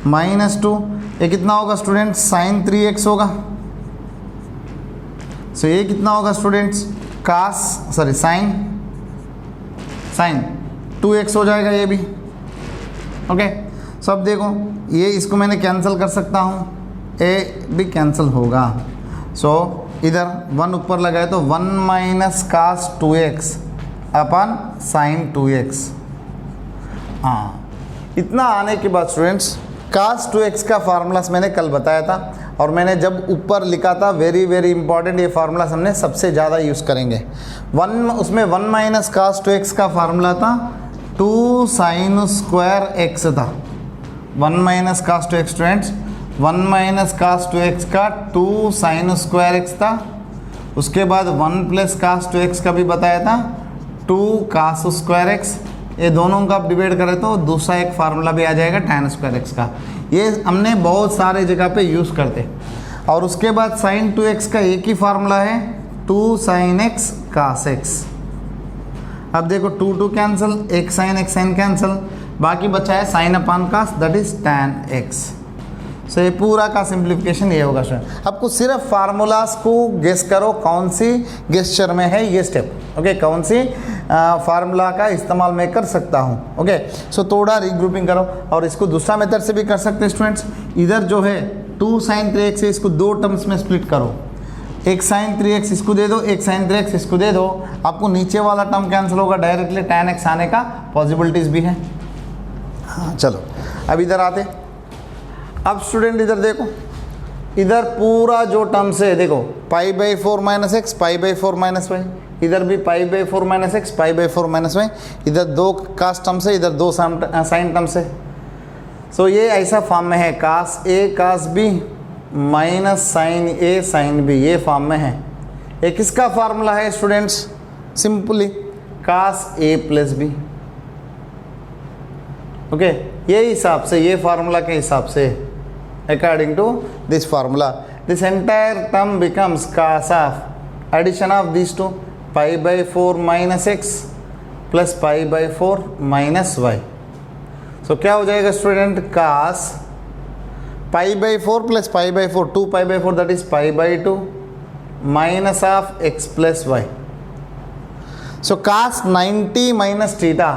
माइनस 2, ये कितना होगा स्टूडेंट्स? साइन 3x होगा। सो ये कितना होगा स्टूडेंट्स? साइन 2x हो जाएगा ये भी। ओके, सो अब देखो ये इसको मैंने कैंसिल कर सकता हूँ, ए भी कैंसिल होगा। सो इधर 1 ऊपर लगाए तो 1 माइनस कास 2x अपन साइन 2x। हाँ, इतना आने के बाद स्टूडेंट्स कास 2x का फार्मूलास मैंने कल बताया था, और मैंने जब ऊपर लिखा था वेरी वेरी इंपॉर्टेंट, ये फार्मूलास हमने सबसे ज़्यादा यूज़ करेंगे। उसमें 1 माइनस कास 2x का फार्मूला था 2 साइन स्क्वायर x था। 1 minus cos 2x students, 1 minus cos 2x का 2 साइन स्क्वायर x था। उसके बाद 1 प्लस कास 2x का भी बताया था 2 कास स्क्वायर x। ये दोनों का आप डिवाइड करें तो दूसरा एक फार्मूला भी आ जाएगा tan स्क्वायर x का। ये हमने बहुत सारे जगह पे यूज़ करते। और उसके बाद साइन 2x का एक ही फार्मूला है 2 साइन x कास x। अब देखो 2 कैंसिल, एक साइन कैंसिल, बाकी बचा है sine upon cos, that is tan x। So ये पूरा का सिंप्लीफिकेशन ये होगा स्टूडेंट। आपको सिर्फ फार्मूलाज को गेस करो कौन सी गेस्चर में है ये स्टेप, ओके, कौन सी फार्मूला का इस्तेमाल मैं कर सकता हूँ, ओके। सो थोड़ा रीग्रुपिंग करो, और इसको दूसरा मेथड से भी कर सकते हैं स्टूडेंट्स। इधर जो है 2 साइन 3x है, इसको 2 टर्म्स में स्प्लिट करो, एक साइन 3x इसको दे दो, एक साइन 3x इसको दे दो, आपको नीचे वाला टर्म कैंसिल होगा, डायरेक्टली tan x आने का पॉसिबिलिटीज भी है। हाँ चलो अब इधर आते। अब स्टूडेंट इधर देखो, इधर पूरा जो टर्म्स है देखो π/4 माइनस एक्स, π/4 माइनस वाई, इधर भी π/4 माइनस एक्स, π/4 माइनस वाई, इधर 2 कास टर्म्स है, इधर 2 साइन टर्म्स है। सो ये ऐसा फॉर्म में है cos A cos B minus sine A sine B, ये फॉर्म में है। ये किसका फार्मूला है students? Simply cos A plus B, okay. ये हिसाब से, ये फार्मूला के हिसाब से, according to this formula, this entire term becomes cos of addition of this two π/4 minus x plus π/4 minus y. So क्या हो जाएगा student? Cos π/4 plus π/4, 2π/4 that is π/2 minus of x plus Y. So cos 90 minus theta,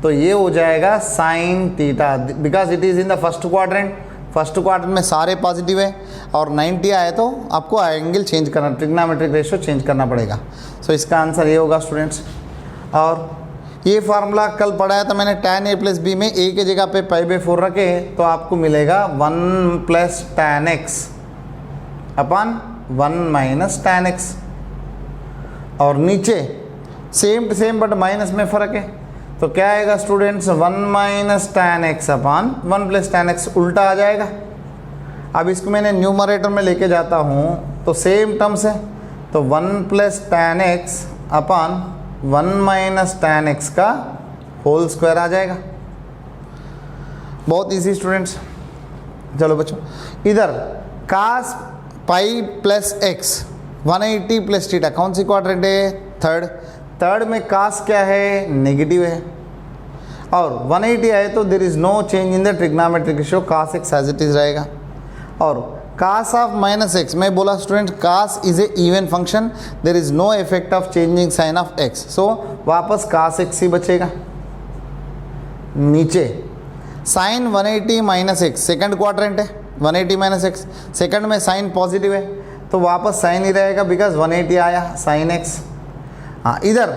तो ये हो जाएगा sine theta, because it is in the first quadrant. First quadrant में सारे positive है, और 90 आए तो आपको एंगल चेंज करना, ट्रिग्नोमेट्रिक रेशियो चेंज करना पड़ेगा। सो इसका आंसर ये होगा स्टूडेंट्स। और ये फार्मूला कल पढ़ाया था मैंने, tan a प्लस बी में a की जगह पे π/4 रखे तो आपको मिलेगा 1 plus tan x upon 1 minus tan x। और नीचे same to same but minus में फ़र्क है, तो क्या आएगा students? 1 minus tan x upon 1 plus tan x, उल्टा आ जाएगा। अब इसको मैंने न्यूमरेटर में लेके जाता हूँ तो सेम टर्म्स है, तो 1 plus tan x upon 1 minus tan x का होल स्क्वायर आ जाएगा। बहुत इजी स्टूडेंट्स। चलो बच्चों, इधर cos pi plus x 180 plus theta, कौन सी क्वाड्रेंट है? थर्ड में कास क्या है? नेगेटिव है, और 180 आए तो there is no change in the trigonometric ratio, cos x as it is रहेगा। और कास ऑफ माइनस एक्स, मैं बोला student cos is a even function, there is no effect of changing sign of x, so वापस cos x ही बचेगा। नीचे sine 180 minus x, second quadrant है, 180 minus x, second में साइन पॉजिटिव है तो वापस साइन ही रहेगा, बिकॉज 180 आया साइन एक्स। हाँ, इधर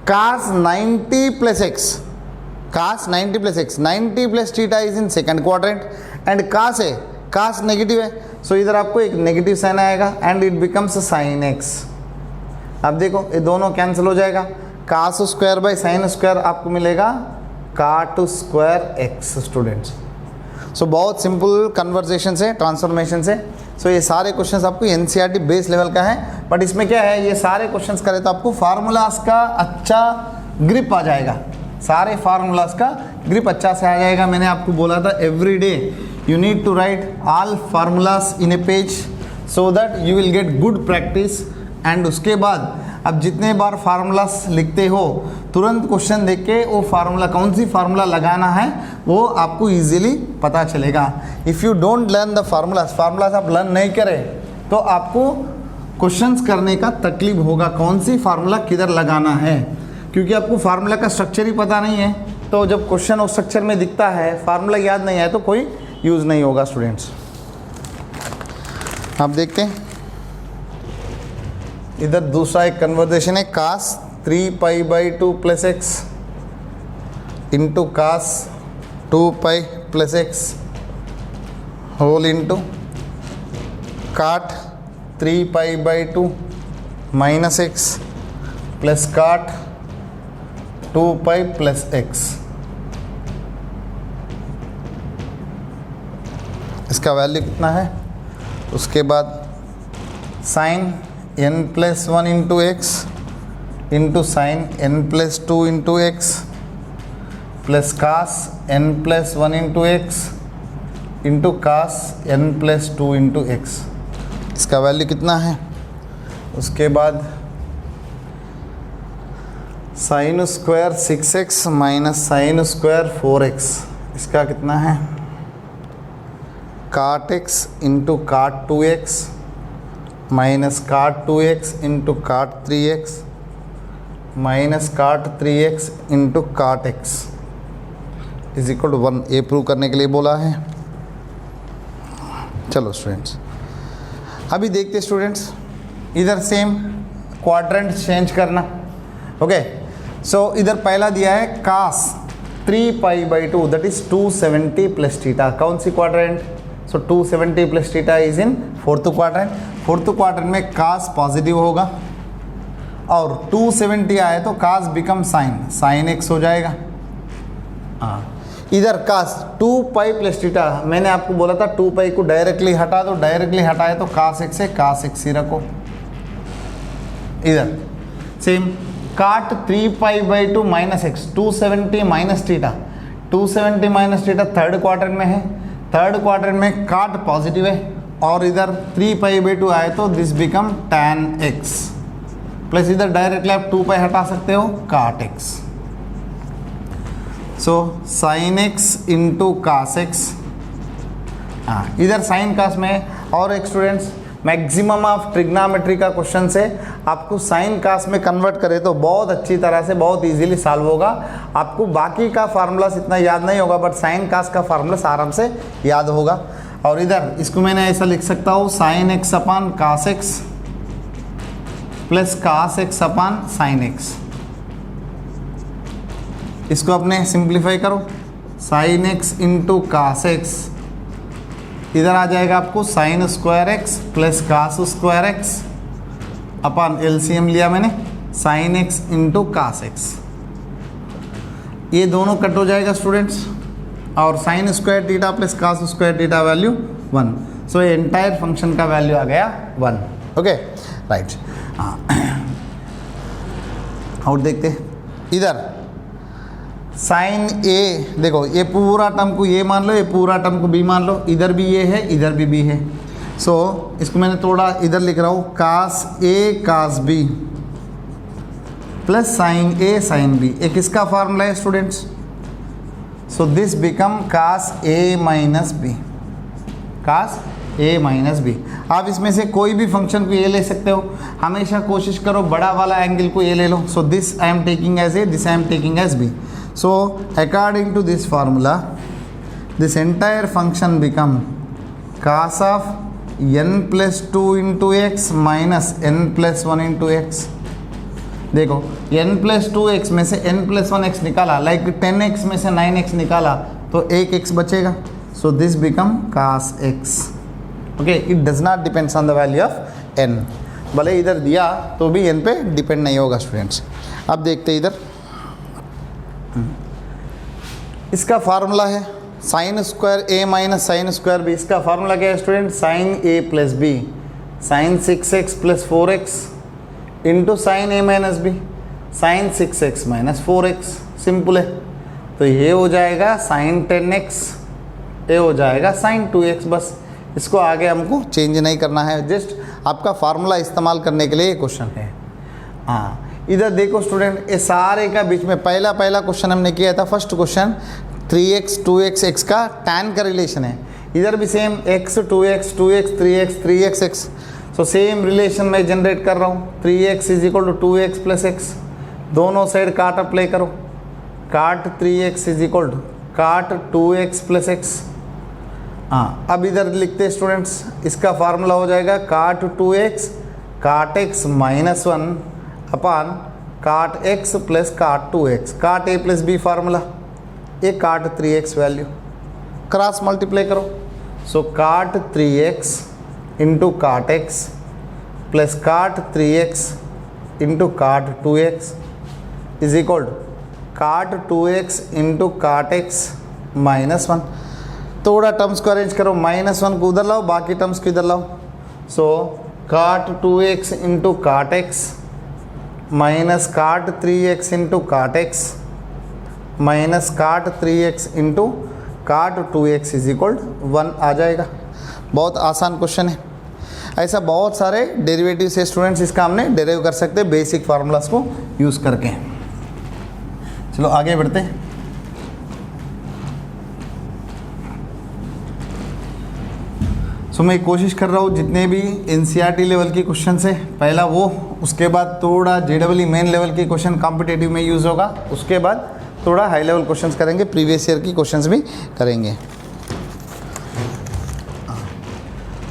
cos 90 plus x, cos 90 plus x, 90 plus theta is in second quadrant, and cos है, कास नेगेटिव है, सो इधर आपको एक नेगेटिव साइन आएगा and it becomes sine x. अब देखो ये दोनों कैंसिल हो जाएगा, cos square by sine square आपको मिलेगा काट स्क्वायर एक्स स्टूडेंट्स। सो बहुत सिंपल कन्वर्जेशन से, ट्रांसफॉर्मेशन से। सो ये सारे क्वेश्चंस आपको एनसीईआरटी बेस लेवल का है, बट इसमें क्या है, ये सारे क्वेश्चंस करें तो आपको फार्मूलाज का अच्छा ग्रिप आ जाएगा, सारे फार्मूलाज का ग्रिप अच्छा से आ जाएगा। मैंने आपको बोला था every day you need to write all formulas in a page so that you will get good practice. And उसके बाद अब जितने बार फार्मूलाज लिखते हो तुरंत क्वेश्चन देख के वो फार्मूला, कौन सी फार्मूला लगाना है वो आपको इजीली पता चलेगा। If you don't learn the formulas आप लर्न नहीं करें तो आपको क्वेश्चंस करने का तकलीफ होगा, कौन सी फार्मूला किधर लगाना है, क्योंकि आपको फार्मूला का स्ट्रक्चर ही पता नहीं है। तो जब क्वेश्चन उस स्ट्रक्चर में दिखता है, फार्मूला याद नहीं आए तो कोई यूज़ नहीं होगा स्टूडेंट्स। आप देखते हैं इधर दूसरा एक कन्वर्जेशन है cos 3π/2 plus x into cos 2π plus x whole into cot 3π/2 minus x plus cot 2π plus x. इसका वैल्यू कितना है? उसके बाद sine n+1 into x into sine n+2 into x plus cos n+1 into x into cos n+2 into x. इसका value कितना है? उसके बाद sine square 6x minus sine square 4x। इसका कितना है? cot x into cot 2x minus cot 2x into cot 3x minus cot 3x into cot x is equal to 1। ए prove करने के लिए बोला है। चलो स्टूडेंट्स, अभी देखते स्टूडेंट्स, इधर सेम क्वाड्रेंट चेंज करना। ओके, सो इधर पहला दिया है cos 3π/2 that is 270 plus theta. कौन सी quadrant? So 270 plus theta is in fourth quadrant. Fourth quadrant में cos पॉजिटिव होगा और 270 आए तो cos बिकम साइन x हो जाएगा। इधर cos 2π प्लस थीटा, मैंने आपको बोला था 2π को डायरेक्टली हटा दो, डायरेक्टली हटाए तो cos x से cos x ही रखो। इधर same cot 3π/2 minus x 270 minus theta, 270 minus theta third quadrant में है। थर्ड क्वाड्रेंट में cot पॉजिटिव है और इधर 3π/2 आए तो this become tan x plus इधर डायरेक्टली आप 2π हटा सकते हो cot x। So sin x into cos x। इधर साइन कास में और एक स्टूडेंट्स मैक्सिमम ऑफ ट्रिग्नोमेट्री का क्वेश्चन से आपको साइन कास में कन्वर्ट करें तो बहुत अच्छी तरह से बहुत इजीली सॉल्व होगा। आपको बाकी का फार्मूलास इतना याद नहीं होगा बट साइन कास का फार्मूलास आराम से याद होगा। और इधर इसको मैंने ऐसा लिख सकता हूँ sin x अपान cos x plus cos x अपान sin x। इसको अपने सिंप्लीफाई करो, sin x into cos x इधर आ जाएगा आपको sin square x plus cos square x अपान एलसीएम लिया मैंने sin x into cos x। ये दोनों कट हो जाएगा स्टूडेंट्स और sin square theta plus cos square theta value 1। सो ये एंटायर फंक्शन का वैल्यू आ गया 1। Okay right. और देखते इधर साइन ए, देखो ये पूरा टर्म को ये मान लो, ये पूरा टर्म को बी मान लो, इधर भी ये है इधर भी बी है। सो इसको मैंने थोड़ा इधर लिख रहा हूँ cos a cos b plus sine A sine B. एक इसका फार्मूला है students. So this become cos a minus B, cos a minus B. आप इसमें से कोई भी फंक्शन को ये ले सकते हो, हमेशा कोशिश करो बड़ा वाला एंगल को ये ले लो। So this I am taking as A, this I am taking as B. So according to this formula, this entire function become cos of n+2 into x minus n+1 into x। देखो n+2x में से n+1x निकाला, like 10x में से 9x निकाला तो 1x बचेगा। So this become cos x। Okay, it does not depends on the value of n। भले इधर दिया तो भी n पे डिपेंड नहीं होगा स्टूडेंट्स। अब देखते इधर इसका फार्मूला है sine square A minus sine square B. इसका फार्मूला क्या है student? Sine A plus B sine 6x plus 4x into sine A minus B sine 6x minus 4x। Simple है, तो ये हो जाएगा साइन 10x, ये हो जाएगा साइन 2x। बस इसको आगे हमको चेंज नहीं करना है, जस्ट आपका फार्मूला इस्तेमाल करने के लिए ये क्वेश्चन है। हाँ इधर देखो स्टूडेंट, ये सारे का बीच में पहला क्वेश्चन हमने किया था, first question 3x 2x x का tan का रिलेशन है। इधर भी same x 2x 2x 3x 3x x। So same relation मैं जनरेट कर रहा हूँ। 3x इज इक्वल टू 2x प्लस x, दोनों साइड काट अप्लाई करो, cot 3x is equal to काट 2x प्लस x। हाँ अब इधर लिखते हैं स्टूडेंट्स, इसका फार्मूला हो जाएगा काट 2x काट एक्स माइनस 1 अपान काट एक्स प्लस काट 2x, काट ए प्लस बी फार्मूला, ये काट 3x वैल्यू, क्रॉस मल्टीप्लाई करो। सो काट 3x इंटू काट एक्स प्लस काट 3x इंटू काट 2x इज इक्वल टू काट 2x इंटू काट एक्स माइनस 1। थोड़ा टर्म्स को अरेंज करो, -1 को उधर लाओ, बाकी टर्म्स को इधर लाओ। सो काट 2x इंटू काट एक्स माइनस काट 3x इंटू काट एक्स माइनस काट 3x इंटू काट 2x इज इक्वल 1 आ जाएगा। बहुत आसान क्वेश्चन है। ऐसा बहुत सारे डेरिवेटिव से स्टूडेंट्स इसका हमने डेरिव कर सकते हैं बेसिक फार्मूलाज को यूज़ करके। चलो आगे बढ़ते हैं। सो मैं कोशिश कर रहा हूँ जितने भी एनसीईआरटी लेवल के क्वेश्चन है पहला वो, उसके बाद थोड़ा जेडब्ल्यू मेन लेवल के क्वेश्चन कॉम्पिटेटिव में यूज़ होगा, उसके बाद थोड़ा हाई लेवल क्वेश्चंस करेंगे, प्रीवियस ईयर की क्वेश्चंस भी करेंगे।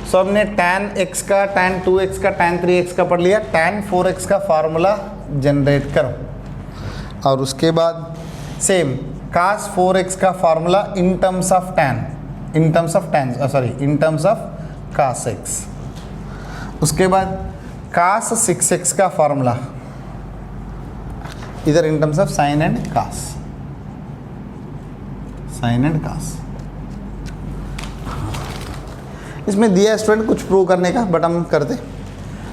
सो हमने tan x का, tan 2x का, tan 3x का पढ़ लिया। tan 4x का फार्मूला जनरेट करो और उसके बाद सेम cos 4x का formula in terms of tan, in terms of tan sorry in terms of cos x। उसके बाद cos 6x का फार्मूला इधर in terms of sin and cos, sin and cos। इसमें दिया स्टूडेंट कुछ prove करने का, बट हम करते।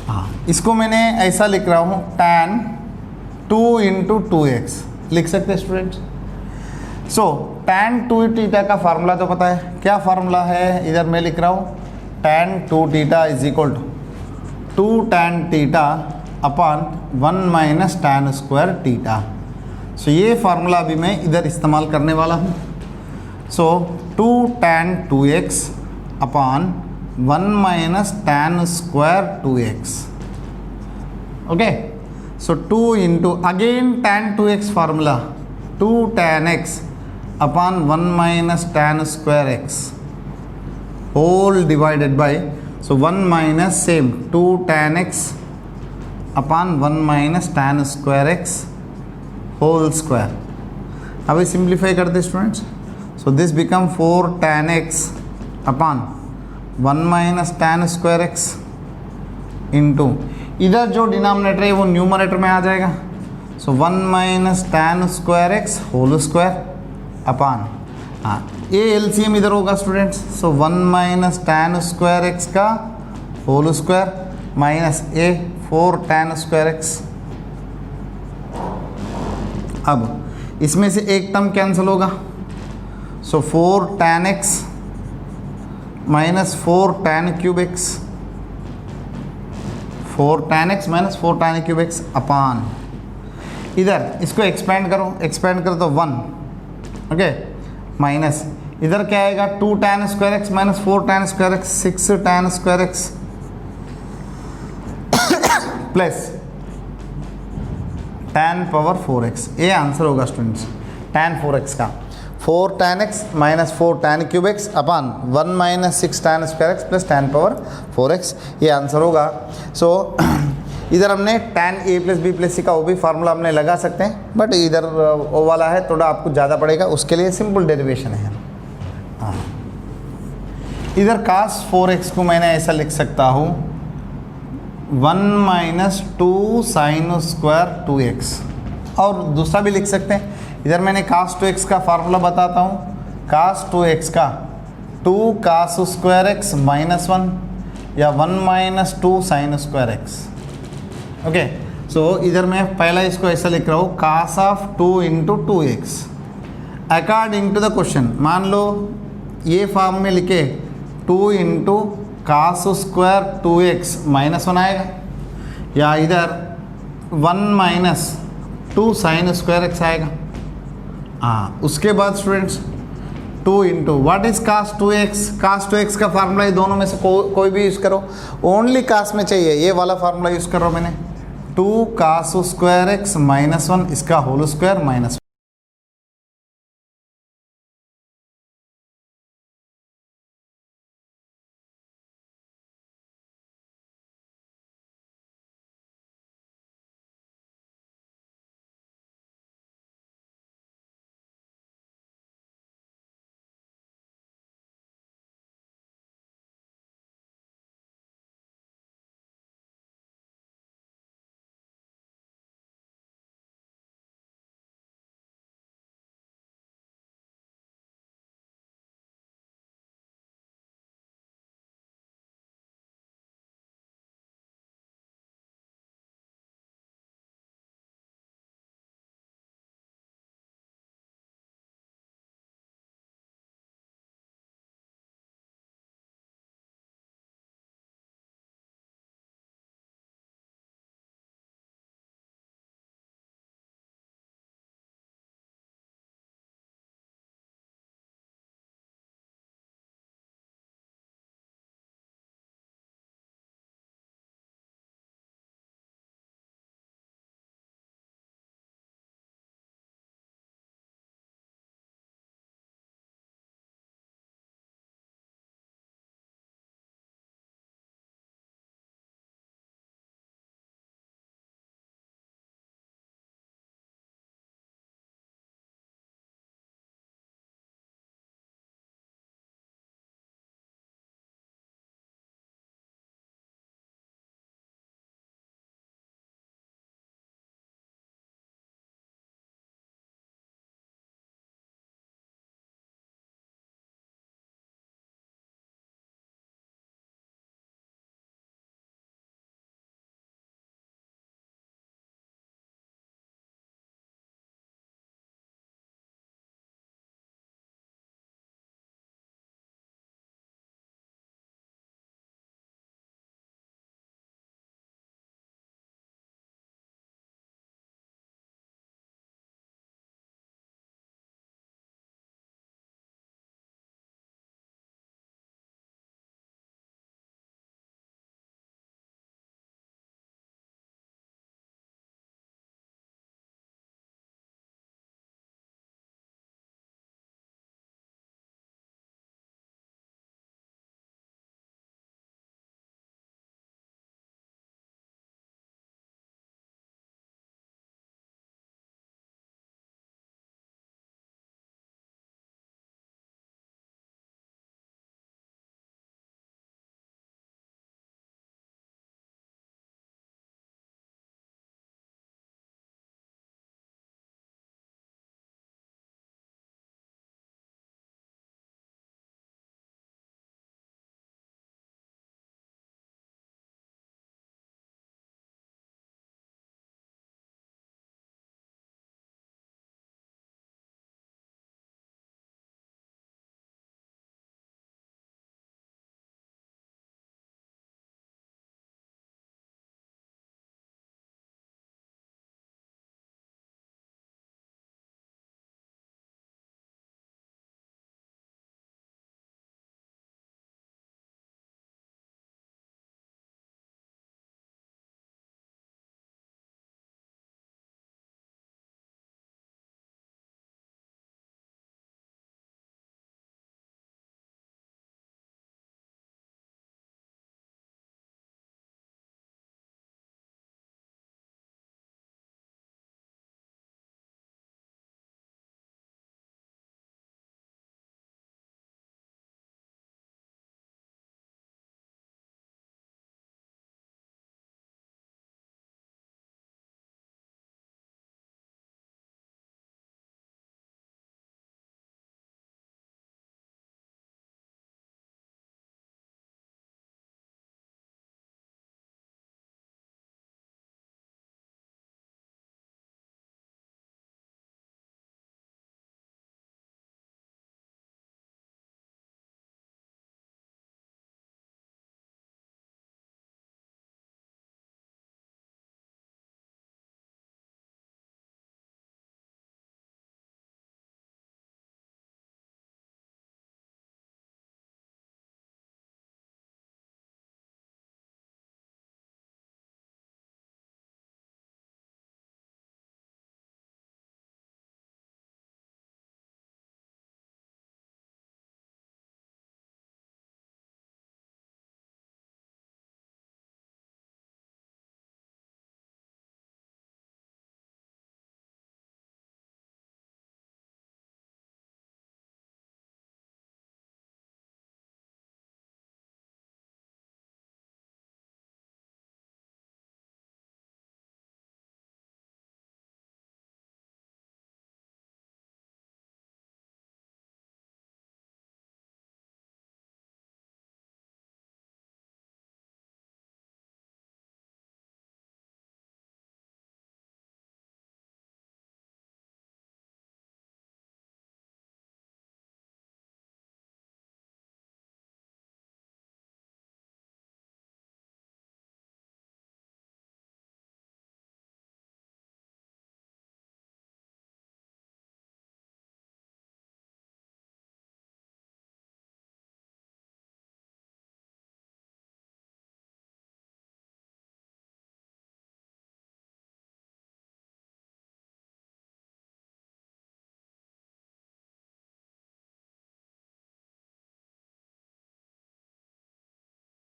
हाँ, इसको मैंने ऐसा लिख रहा हूँ tan 2 इंटू 2x लिख सकते हैं स्टूडेंट्स। सो tan 2 थीटा का फार्मूला तो पता है, क्या फार्मूला है, इधर मैं लिख रहा हूँ tan 2 theta is equal to 2 tan theta upon 1 minus tan square theta. So ये फार्मूला अभी मैं इधर इस्तेमाल करने वाला हूँ। So 2 tan 2x upon 1 minus tan square 2x। Okay, so 2 into again tan 2x formula 2 tan x upon 1 minus tan square x whole divided by, so 1 minus same 2 tan x upon 1 minus tan square x whole square. अभी simplify करते students. So this become 4 tan x upon 1 minus tan square x into इधर जो denominator है वो numerator में आ जाएगा। सो 1 minus tan square x whole square upon, हाँ ये एलसीएम इधर होगा students. So 1 minus tan square x का whole square minus a 4 tan square x। अब इसमें से एक टर्म कैंसिल होगा। सो 4 tan x minus 4 tan cube x, 4 tan x minus 4 tan cube x अपान, इधर इसको एक्सपेंड करो, एक्सपेंड करो तो 1, ओके, माइनस इधर क्या आएगा 2 tan square x minus 4 tan square x 6 tan square x plus tan power 4x। ये आंसर होगा स्टूडेंट्स tan 4x का। 4 tan x minus 4 tan cube x upon 1 minus 6 tan square x plus tan power 4x, ये answer होगा। So इधर हमने tan a plus B plus C का वो भी फार्मूला हमने लगा सकते हैं, बट इधर वो वाला है थोड़ा आपको ज़्यादा पड़ेगा, उसके लिए सिंपल डेरिवेशन है। हाँ, इधर cos 4x को मैंने ऐसा लिख सकता हूँ 1 माइनस 2 साइन स्क्वायर 2x, और दूसरा भी लिख सकते हैं। इधर मैंने cos 2x का फार्मूला बताता हूँ, cos 2x का 2 cos स्क्वायर x माइनस 1 या 1 minus 2 sine square x। Okay, so इधर मैं पहला इसको ऐसा लिख रहा हूँ cos of 2 into 2x according to the question. मान लो ये फॉर्म में लिखे 2 into cos square 2x minus 1 आएगा, या इधर 1 माइनस 2 साइन स्क्वायर x आएगा। हाँ, उसके बाद students 2 into what is cos 2x, cos 2x का फार्मूला ये दोनों में से कोई भी यूज़ करो, ओनली cos में चाहिए, ये वाला फार्मूला यूज़ कर रहा हूँ मैंने 2 cos स्क्वायर x माइनस 1 इसका होल स्क्वायर माइनस